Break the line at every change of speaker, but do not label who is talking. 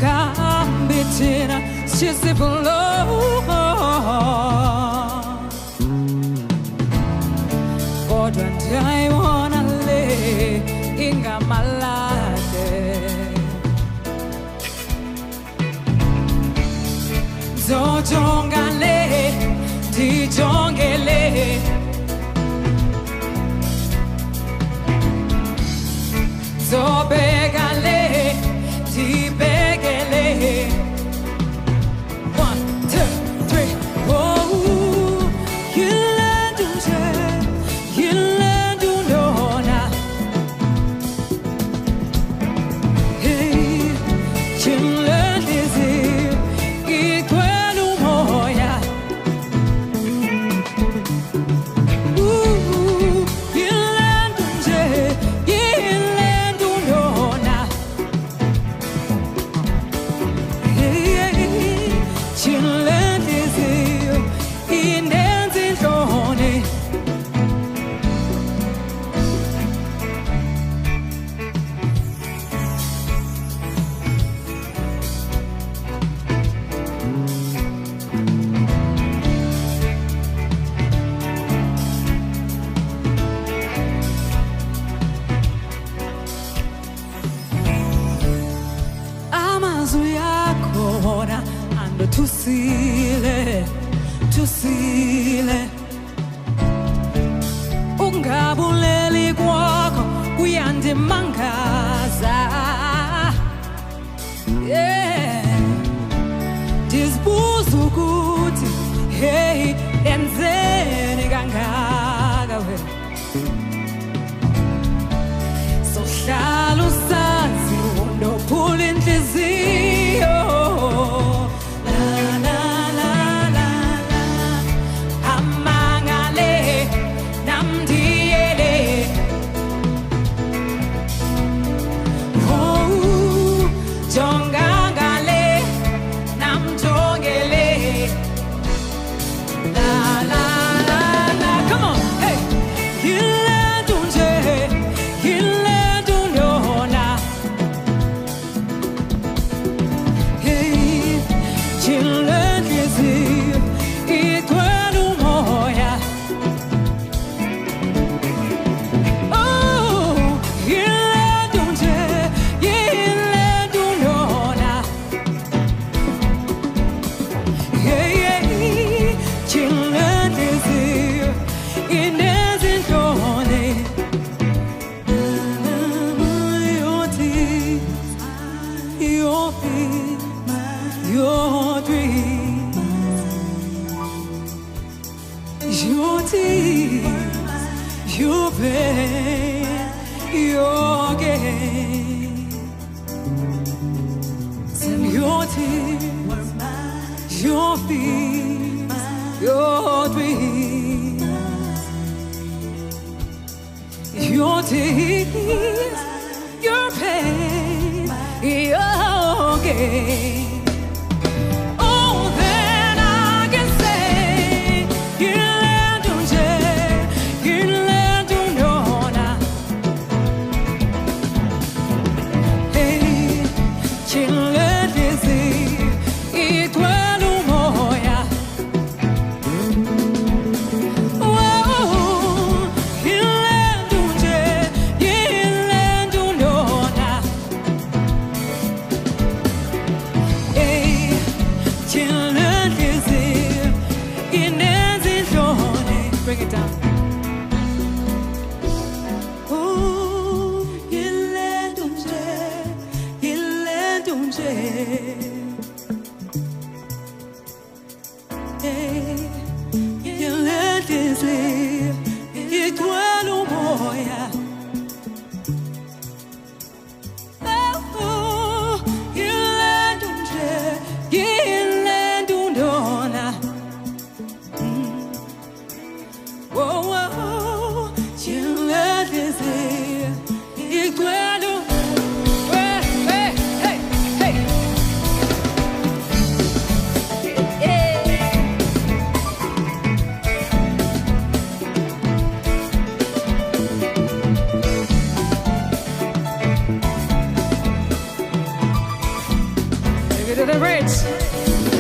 Singambitina sisipulo Kodwa ndiyayibona le ingamalade Zojonga le dijongele Zobeka le dibekele 1, 2, 3 Oh Yilandunona Hey Intliziyo igcwele umoya Intliziyo inenza inhloni amazwi akhona Tusile Ungabuleli kwakho kuyandimangaza Yeah Ndizibuza ukuthi hey enzeni kangaka we Sohlala usazi undophula inhliziyo Intliziyo igcwele umoya Oh yilendunona Yeah Intliziyo inenza inhloni Your tears, your fears, your dreams, your tears, your pain, your gain, your tears, your fears, your dreams, your tears, your pain, your gain. Bring it down. Oh, Intliziyo igcwele umoya Oh, yilendunona Oh, Intliziyo igcwele
it.